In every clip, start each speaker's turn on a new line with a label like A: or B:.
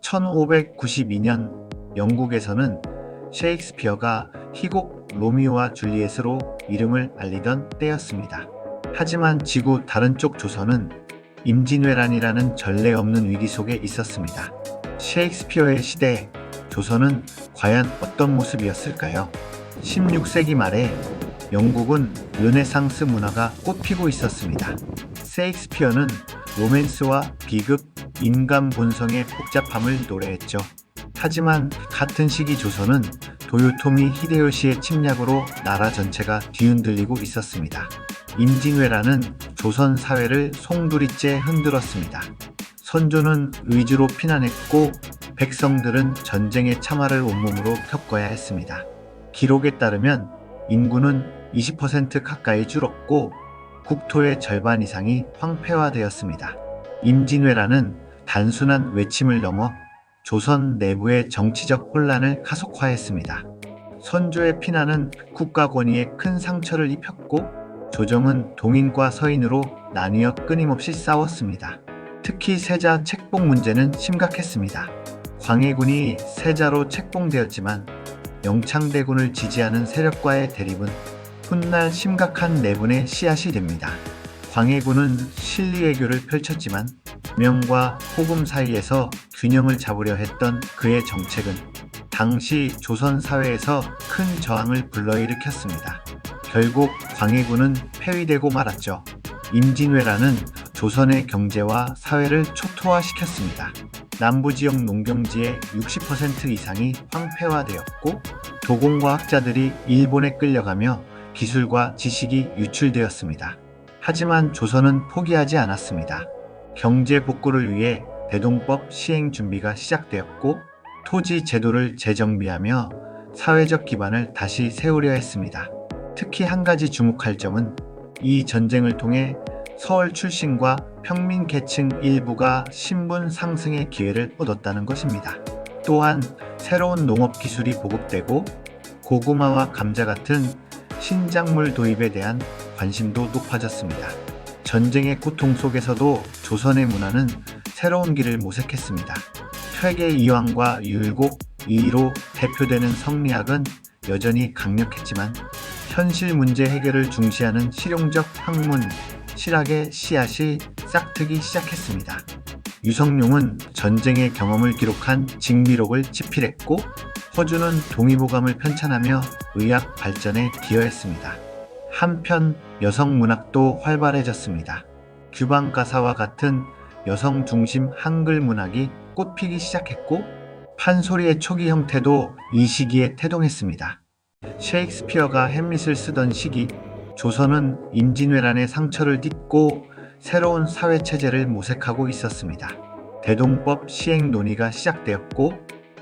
A: 1592년 영국에서는 셰익스피어가 희곡 로미오와 줄리엣으로 이름을 알리던 때였습니다. 하지만 지구 다른 쪽 조선은 임진왜란이라는 전례 없는 위기 속에 있었습니다. 셰익스피어의 시대, 조선은 과연 어떤 모습이었을까요? 16세기 말에 영국은 르네상스 문화가 꽃피고 있었습니다. 셰익스피어는 로맨스와 비극, 인간 본성의 복잡함을 노래했죠. 하지만 같은 시기 조선은 도요토미 히데요시의 침략으로 나라 전체가 뒤흔들리고 있었습니다. 임진왜란은 조선 사회를 송두리째 흔들었습니다. 선조는 의주로 피난했고 백성들은 전쟁의 참화를 온몸으로 겪어야 했습니다. 기록에 따르면 인구는 20% 가까이 줄었고 국토의 절반 이상이 황폐화되었습니다. 임진왜란은 단순한 외침을 넘어 조선 내부의 정치적 혼란을 가속화했습니다. 선조의 피난은 국가 권위에 큰 상처를 입혔고 조정은 동인과 서인으로 나뉘어 끊임없이 싸웠습니다. 특히 세자 책봉 문제는 심각했습니다. 광해군이 세자로 책봉되었지만 영창대군을 지지하는 세력과의 대립은 훗날 심각한 내분의 씨앗이 됩니다. 광해군은 실리외교를 펼쳤지만 명과 호금 사이에서 균형을 잡으려 했던 그의 정책은 당시 조선 사회에서 큰 저항을 불러일으켰습니다. 결국 광해군은 폐위되고 말았죠. 임진왜란은 조선의 경제와 사회를 초토화시켰습니다. 남부지역 농경지의 60% 이상이 황폐화되었고 도공과학자들이 일본에 끌려가며 기술과 지식이 유출되었습니다. 하지만 조선은 포기하지 않았습니다. 경제 복구를 위해 대동법 시행 준비가 시작되었고 토지 제도를 재정비하며 사회적 기반을 다시 세우려 했습니다. 특히 한 가지 주목할 점은 이 전쟁을 통해 서울 출신과 평민 계층 일부가 신분 상승의 기회를 얻었다는 것입니다. 또한 새로운 농업 기술이 보급되고 고구마와 감자 같은 신작물 도입에 대한 관심도 높아졌습니다. 전쟁의 고통 속에서도 조선의 문화는 새로운 길을 모색했습니다. 퇴계 이황과 율곡, 이로 대표되는 성리학은 여전히 강력했지만 현실 문제 해결을 중시하는 실용적 학문, 실학의 씨앗이 싹트기 시작했습니다. 유성룡은 전쟁의 경험을 기록한 징비록을 집필했고 허준은 동의보감을 편찬하며 의학 발전에 기여했습니다. 한편 여성 문학도 활발해졌습니다. 규방가사와 같은 여성 중심 한글 문학이 꽃피기 시작했고 판소리의 초기 형태도 이 시기에 태동했습니다. 셰익스피어가 햄릿을 쓰던 시기, 조선은 임진왜란의 상처를 딛고 새로운 사회체제를 모색하고 있었습니다. 대동법 시행 논의가 시작되었고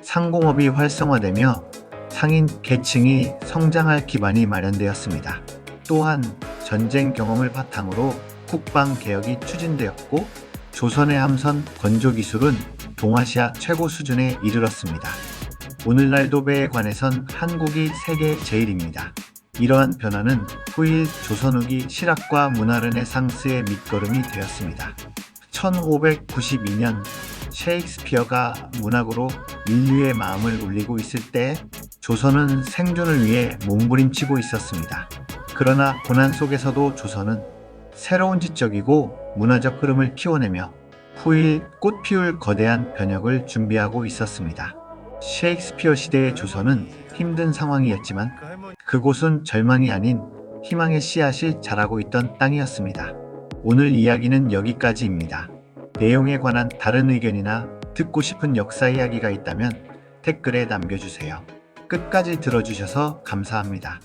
A: 상공업이 활성화되며 상인 계층이 성장할 기반이 마련되었습니다. 또한 전쟁 경험을 바탕으로 국방개혁이 추진되었고 조선의 함선 건조기술은 동아시아 최고 수준에 이르렀습니다. 오늘날 도배에 관해선 한국이 세계 제일입니다. 이러한 변화는 후일 조선 후기 실학과 문화 르네상스의 밑거름이 되었습니다. 1592년 셰익스피어가 문학으로 인류의 마음을 울리고 있을 때 조선은 생존을 위해 몸부림치고 있었습니다. 그러나 고난 속에서도 조선은 새로운 지적이고 문화적 흐름을 키워내며 후일 꽃 피울 거대한 변혁을 준비하고 있었습니다. 셰익스피어 시대의 조선은 힘든 상황이었지만 그곳은 절망이 아닌 희망의 씨앗이 자라고 있던 땅이었습니다. 오늘 이야기는 여기까지입니다. 내용에 관한 다른 의견이나 듣고 싶은 역사 이야기가 있다면 댓글에 남겨주세요. 끝까지 들어주셔서 감사합니다.